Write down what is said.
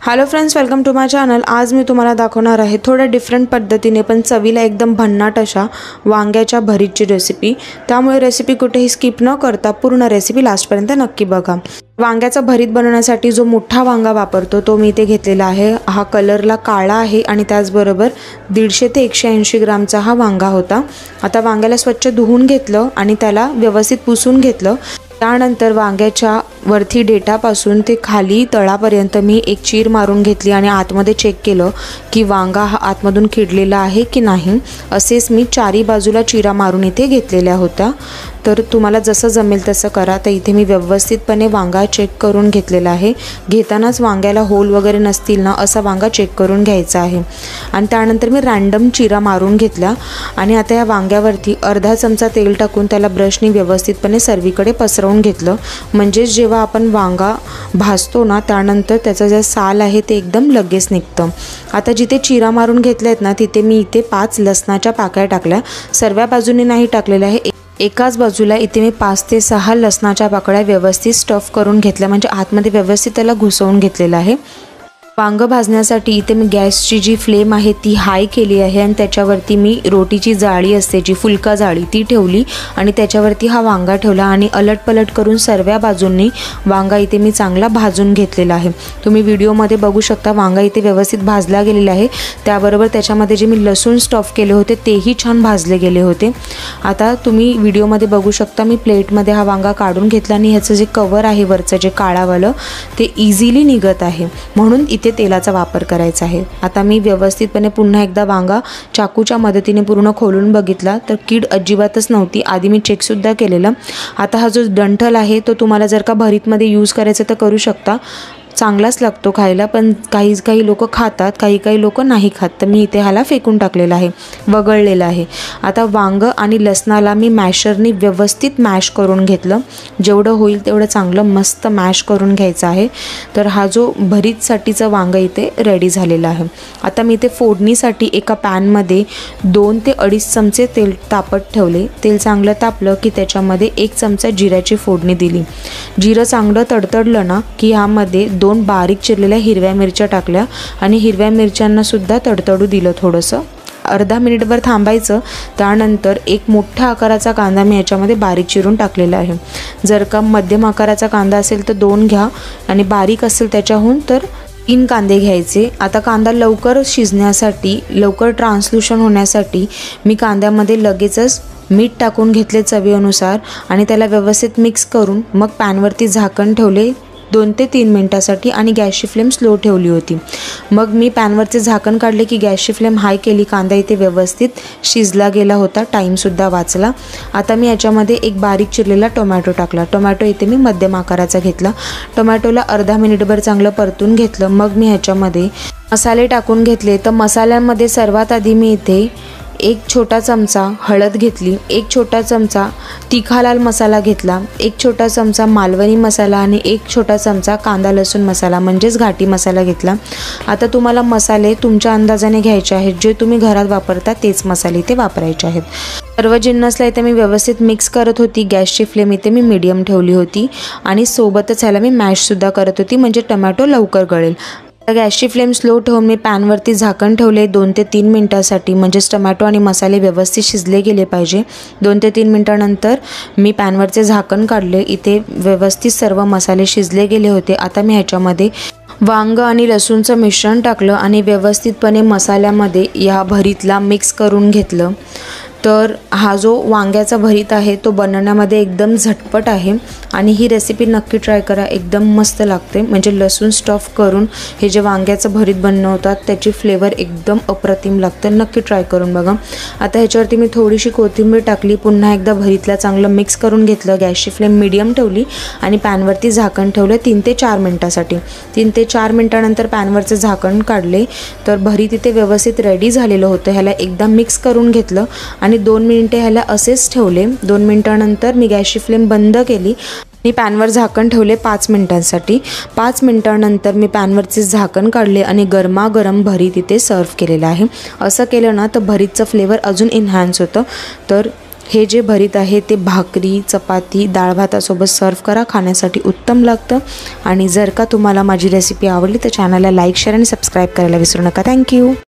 Hello friends, welcome to my channel. आज मी तुम्हाला दाखवणार आहे थोड्या डिफरंट पद्धतीने पण चवीला एकदम भन्नाट अशा वांग्याच्या भरीतची रेसिपी। त्यामुळे रेसिपी कुठेही स्किप न करता पूर्ण रेसिपी लास्टपर्यंत नक्की बघा। वांग्याचा भरीत बनवण्यासाठी जो मोठा वांगा वापरतो तो मी इथे घेतलेला आहे। हा कलरला काळा आहे आणि त्याचबरोबर 150 ते 180 ग्रामचा हा वांगा होता। आता वांग्याला स्वच्छ धुवून घेतलं आणि त्याला व्यवस्थित पुसून घेतलं। त्यानंतर वांग्याच्या वरती डेटापासून ते खाली तळापर्यंत मी एक चीर मारून घेतली आणि आतमध्ये चेक केलं की वांगा हा आतमधून किडलेला आहे की नाही। असेच मी चारी बाजूला चिरा मारून इथे घेतलेल्या होत्या। तर तुम्हाला जसं जमेल तसं करा। तर इथे मी व्यवस्थितपणे वांगा चेक करून घेतलेला आहे। घेतानाच वांग्याला होल वगैरे नसतील ना असा वांगा चेक करून घ्यायचा आहे। आणि त्यानंतर मी रँडम चिरा मारून घेतला आणि आता या वांग्यावरती अर्धा चमचा तेल टाकून त्याला ब्रशनी व्यवस्थितपणे सर्वीकडे पसरवून घेतलं। म्हणजे जेव्हा आपण वांगा भाजतो ना त्यानंतर त्याचा जे साल आहे ते एकदम लगेच निघतं। आता जिथे चिरा मारून घेतलेत ना तिथे मी इथे 5 लसणाच्या पाकळ्या टाकल्या। सर्व बाजूने नाही टाकलेल्या आहे, एकाच बाजूला इथे मी 5 ते 6 लसणाच्या पाकळ्या व्यवस्थित स्टफ करून घेतल्या, म्हणजे आतमध्ये व्यवस्थित त्याला घुसवून घेतलेलं आहे। वांग भाजण्यासाठी इथे मी गॅसची जी फ्लेम आहे ती हाय केली आहे आणि त्याच्यावरती मी रोटीची जाळी असते जी फुलका जाळी ती ठेवली आणि त्याच्यावरती हा वांगा ठेवला आणि अलटपलट करून सर्व बाजूंनी वांगा इथे मी चांगला भाजून घेतलेला आहे। तुम्ही व्हिडिओमध्ये बघू शकता वांगा इथे व्यवस्थित भाजला गेलेला आहे। त्याबरोबर त्याच्यामध्ये जे मी लसूण स्टफ केले होते तेही छान भाजले गेले होते। आता तुम्ही व्हिडिओमध्ये बघू शकता मी प्लेटमध्ये हा वांगा काढून घेतला आणि ह्याचं जे कवर आहे वरचं जे काळावालं ते इझिली निघत आहे, म्हणून इथे तेलाचा वापर करायचा आहे। आता मी व्यवस्थितपणे पुन्हा एकदा वांगा चाकूच्या मदतीने पूर्ण खोलून बघितला तर कीड अजिबातच नव्हती। आधी मी चेक सुद्धा केलेलं। आता हा जो डंठल आहे तो तुम्हाला जर का भरीतमध्ये यूज करायचा तर करू शकता, चांगलाच लागतो खायला। पण काही लोक खातात, काही लोक नाही खात। तर मी इथे ह्याला फेकून टाकलेला आहे, वगळलेला आहे। आता वांग आणि लसणाला मी मॅशरनी व्यवस्थित मॅश करून घेतलं। जेवढं होईल तेवढं चांगलं मस्त मॅश करून घ्यायचं आहे। तर हा जो भरीतसाठीचा वांग इथे रेडी झालेला आहे। आता मी इथे फोडणीसाठी एका पॅनमध्ये 2 ते 2.5 चमचे तेल तापत ठेवले। तेल चांगलं तापलं की त्याच्यामध्ये 1 चमचा जिऱ्याची फोडणी दिली। जिरं चांगलं तडतडलं ना की ह्यामध्ये 2 बारीक चिरलेल्या हिरव्या मिरच्या टाकल्या आणि हिरव्या मिरच्यांना सुद्धा तडतडू दिलं थोडंसं। अर्धा मिनिटभर थांबायचं। त्यानंतर एक मोठ्या आकाराचा कांदा मी याच्यामध्ये बारीक चिरून टाकलेला आहे। जर का मध्यम आकाराचा कांदा असेल तर 2 घ्या आणि बारीक असेल त्याच्याहून तर 3 कांदे घ्यायचे। आता कांदा लवकर शिजण्यासाठी, लवकर ट्रान्सल्युशन होण्यासाठी मी कांद्यामध्ये लगेचच मीठ टाकून घेतले चवीनुसार आणि त्याला व्यवस्थित मिक्स करून मग पॅनवरती झाकण ठेवले 2 ते 3 मिनिटांसाठी आणि गॅसची फ्लेम स्लो ठेवली होती। मग मी पॅनवरचे झाकण काढले की गॅसची फ्लेम हाय केली। कांदा इथे व्यवस्थित शिजला गेला होता, टाईमसुद्धा वाचला। आता मी याच्यामध्ये एक बारीक चिरलेला टोमॅटो टाकला। टोमॅटो इथे मी मध्यम आकाराचा घेतला। टोमॅटोला अर्धा मिनिटभर चांगलं परतून घेतलं। मग मी ह्याच्यामध्ये मसाले टाकून घेतले। तर मसाल्यांमध्ये सर्वात आधी मी इथे 1 छोटा चमचा हळद घेतली, 1 छोटा चमचा तिखा लाल मसाला घेतला, 1 छोटा चमचा मालवणी मसाला आणि 1 छोटा चमचा कांदा लसूण मसाला म्हणजेच घाटी मसाला घेतला। आता तुम्हाला मसाले तुमच्या अंदाजाने घ्यायचे आहेत, जे तुम्ही घरात वापरता तेच मसाले इथे वापरायचे आहेत। सर्व जिन्नसला इथे मी व्यवस्थित मिक्स करत होती। गॅसची फ्लेम इथे मी मीडियम ठेवली होती आणि सोबतच ह्याला मी मॅशसुद्धा करत होती, म्हणजे टोमॅटो लवकर गळेल। गॅसची फ्लेम स्लो ठेवून मी पॅनवरती झाकण ठेवले 2 ते 3 मिनिटांसाठी, म्हणजेच टोमॅटो आणि मसाले व्यवस्थित शिजले गेले पाहिजे। 2 ते 3 मिनिटांनंतर मी पॅनवरचे झाकण काढले। इथे व्यवस्थित सर्व मसाले शिजले गेले होते। आता मी ह्याच्यामध्ये वांग आणि लसूणचं मिश्रण टाकलं आणि व्यवस्थितपणे मसाल्यामध्ये या भरीतला मिक्स करून घेतलं। तर हा जो वांग्याचा भरीत आहे तो बनवण्यामध्ये एकदम झटपट आहे आणि ही रेसिपी नक्की ट्राय करा, एकदम मस्त लागते। म्हणजे लसूण स्टफ करून हे जे वांग्याचं भरीत बनवतात त्याची फ्लेवर एकदम अप्रतिम लागतं, नक्की ट्राय करून बघा। आता ह्याच्यावरती मी थोडीशी कोथिंबीर टाकली। पुन्हा एकदा भरीतला चांगलं मिक्स करून घेतलं। गॅसची फ्लेम मीडियम ठेवली आणि पॅनवरती झाकण ठेवलं 3 ते 4 मिनिटांसाठी। 3 ते 4 मिनिटांनंतर पॅनवरचं झाकण काढले तर भरीत इथे व्यवस्थित रेडी झालेलं होतं। ह्याला एकदा मिक्स करून घेतलं आणि 2 मिनिटे ह्याला असेच ठेवले। 2 मिनिटांनंतर मी गॅसची फ्लेम बंद केली। मी पॅनवर झाकण ठेवले 5 मिनिटांसाठी। 5 मिनिटांनंतर मी पॅनवरचे झाकण काढले आणि गरमागरम भरीत इथे सर्व केलेलं आहे। असं केलं ना तर भरीतचं फ्लेवर अजून एनहान्स होतं। तर हे जे भरीत आहे ते भाकरी, चपाती, डाळ भातासोबत सर्व करा, खाण्यासाठी उत्तम लागतं। आणि जर का तुम्हाला माझी रेसिपी आवडली तर चॅनलला लाईक, शेअर आणि सबस्क्राईब करायला विसरू नका। थँक्यू।